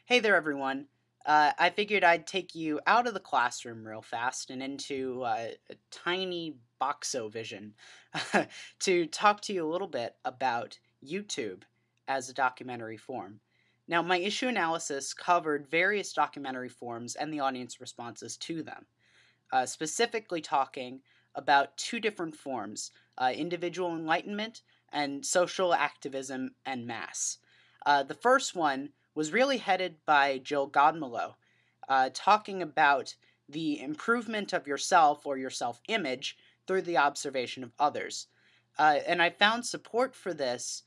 Hey there, everyone. I figured I'd take you out of the classroom real fast and into a tiny boxo vision to talk to you a little bit about YouTube as a documentary form. Now, my issue analysis covered various documentary forms and the audience responses to them, specifically talking about two different forms, individual enlightenment and social activism en masse. The first one was really headed by Jill Godmelo, talking about the improvement of yourself or your self image through the observation of others. And I found support for this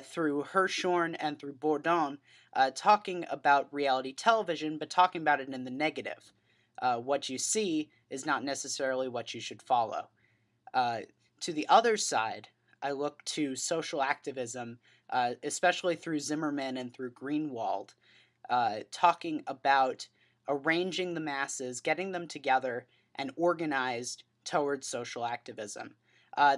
through Hirschhorn and through Bourdon, talking about reality television, but talking about it in the negative. What you see is not necessarily what you should follow. Uh, to the other side, I look to social activism, especially through Zimmerman and through Greenwald, talking about arranging the masses, getting them together, and organized towards social activism.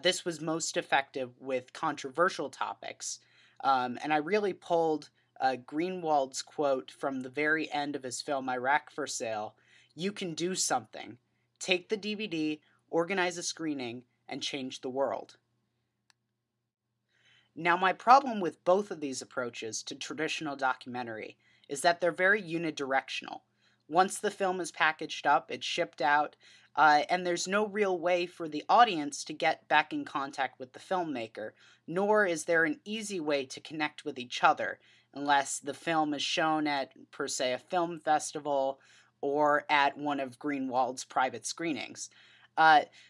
This was most effective with controversial topics, and I really pulled Greenwald's quote from the very end of his film Iraq for Sale: "You can do something. Take the DVD, organize a screening, and change the world." Now, my problem with both of these approaches to traditional documentary is that they're very unidirectional. Once the film is packaged up, it's shipped out, and there's no real way for the audience to get back in contact with the filmmaker, nor is there an easy way to connect with each other unless the film is shown at, per se, a film festival or at one of Greenwald's private screenings.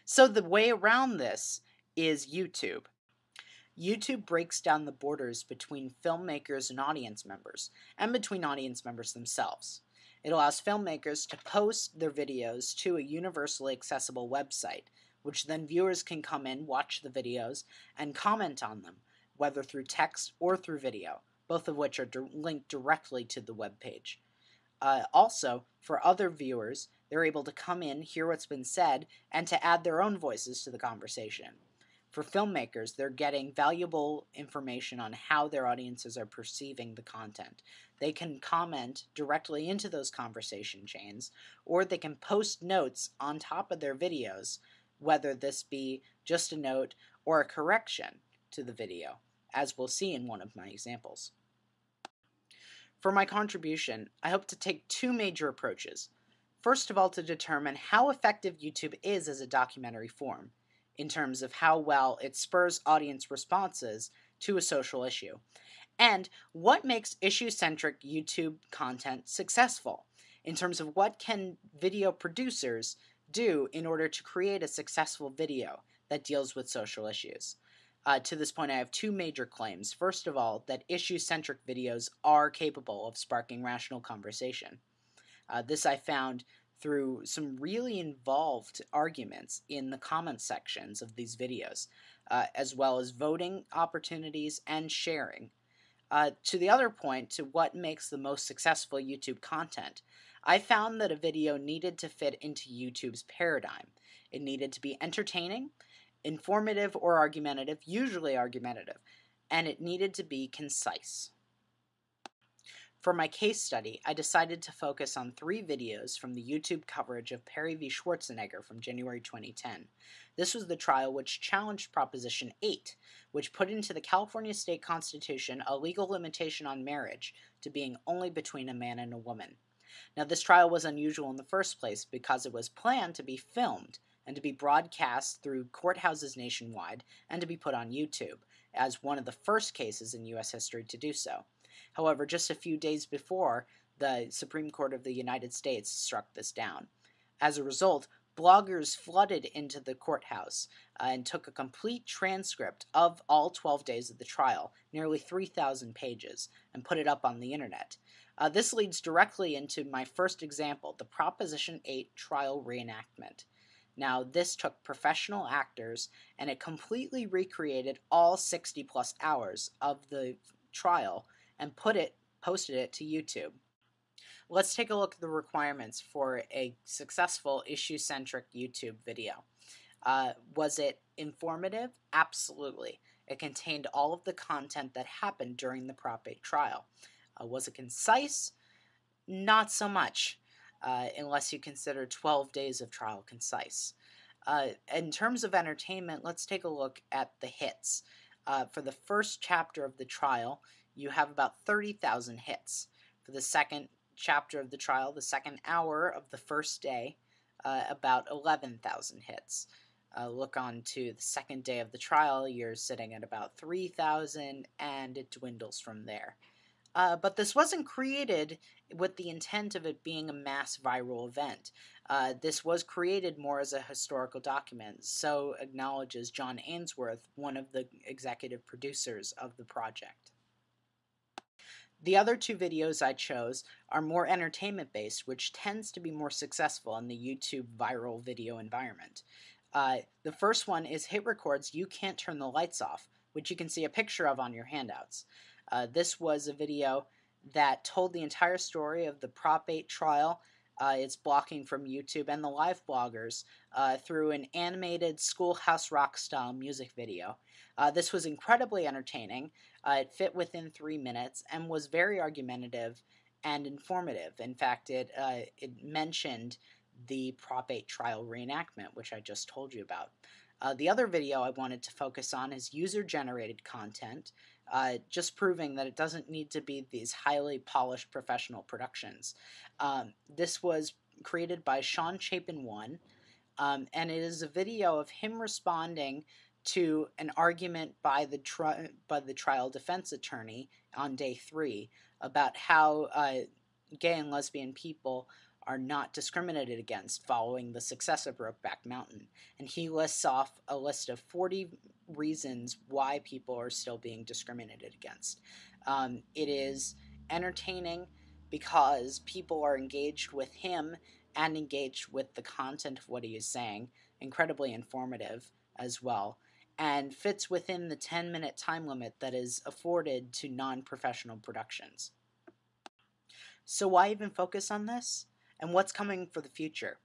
So the way around this is YouTube. YouTube breaks down the borders between filmmakers and audience members, and between audience members themselves. It allows filmmakers to post their videos to a universally accessible website, which then viewers can come in, watch the videos, and comment on them, whether through text or through video, both of which are linked directly to the web page. Also, for other viewers, they're able to come in, hear what's been said, and to add their own voices to the conversation. For filmmakers, they're getting valuable information on how their audiences are perceiving the content. They can comment directly into those conversation chains, or they can post notes on top of their videos, whether this be just a note or a correction to the video, as we'll see in one of my examples. For my contribution, I hope to take two major approaches. First of all, to determine how effective YouTube is as a documentary form, in terms of how well it spurs audience responses to a social issue, and what makes issue-centric YouTube content successful, in terms of what can video producers do in order to create a successful video that deals with social issues. To this point, I have two major claims. First of all, that issue-centric videos are capable of sparking rational conversation. This I found through some really involved arguments in the comment sections of these videos, as well as voting opportunities and sharing. To the other point, to what makes the most successful YouTube content, I found that a video needed to fit into YouTube's paradigm. It needed to be entertaining, informative or argumentative, usually argumentative, and it needed to be concise. For my case study, I decided to focus on 3 videos from the YouTube coverage of Perry v. Schwarzenegger from January 2010. This was the trial which challenged Proposition 8, which put into the California state constitution a legal limitation on marriage to being only between a man and a woman. Now, this trial was unusual in the first place because it was planned to be filmed and to be broadcast through courthouses nationwide and to be put on YouTube, as one of the first cases in U.S. history to do so. However, just a few days before, the Supreme Court of the United States struck this down. As a result, bloggers flooded into the courthouse and took a complete transcript of all 12 days of the trial, nearly 3,000 pages, and put it up on the internet. This leads directly into my first example, the Proposition 8 trial reenactment. Now, this took professional actors, and it completely recreated all 60-plus hours of the trial and posted it to YouTube. Let's take a look at the requirements for a successful issue-centric YouTube video. Was it informative? Absolutely. It contained all of the content that happened during the Prop 8 trial. Was it concise? Not so much, unless you consider 12 days of trial concise. In terms of entertainment, let's take a look at the hits. For the first chapter of the trial, you have about 30,000 hits. For the second chapter of the trial, the second hour of the first day, about 11,000 hits. Look on to the second day of the trial, you're sitting at about 3,000, and it dwindles from there. But this wasn't created with the intent of it being a mass viral event. This was created more as a historical document, so acknowledges John Ainsworth, one of the executive producers of the project. The other two videos I chose are more entertainment based, which tends to be more successful in the YouTube viral video environment. The first one is Hit Record's You Can't Turn the Lights Off, which you can see a picture of on your handouts. This was a video that told the entire story of the Prop 8 trial, its blocking from YouTube, and the live bloggers through an animated Schoolhouse Rock style music video. This was incredibly entertaining. It fit within 3 minutes and was very argumentative and informative. In fact, it mentioned the Prop 8 trial reenactment, which I just told you about. The other video I wanted to focus on is user-generated content, just proving that it doesn't need to be these highly polished professional productions. This was created by Sean Chapin1, and it is a video of him responding to an argument by the trial defense attorney on day 3 about how gay and lesbian people are not discriminated against following the success of Brokeback Mountain. And he lists off a list of 40 reasons why people are still being discriminated against. It is entertaining because people are engaged with him and engaged with the content of what he is saying, incredibly informative as well, and fits within the 10-minute time limit that is afforded to non-professional productions. So why even focus on this? And what's coming for the future?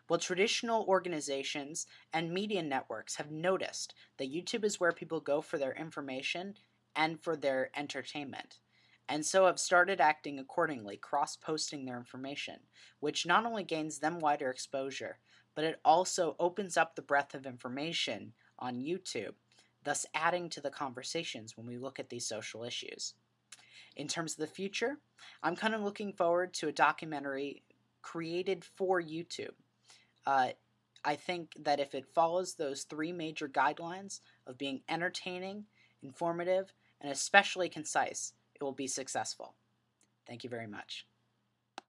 Well, traditional organizations and media networks have noticed that YouTube is where people go for their information and for their entertainment, and so have started acting accordingly, cross-posting their information, which not only gains them wider exposure, but it also opens up the breadth of information on YouTube, thus adding to the conversations when we look at these social issues. In terms of the future, I'm kind of looking forward to a documentary created for YouTube. I think that if it follows those 3 major guidelines of being entertaining, informative, and especially concise, it will be successful. Thank you very much.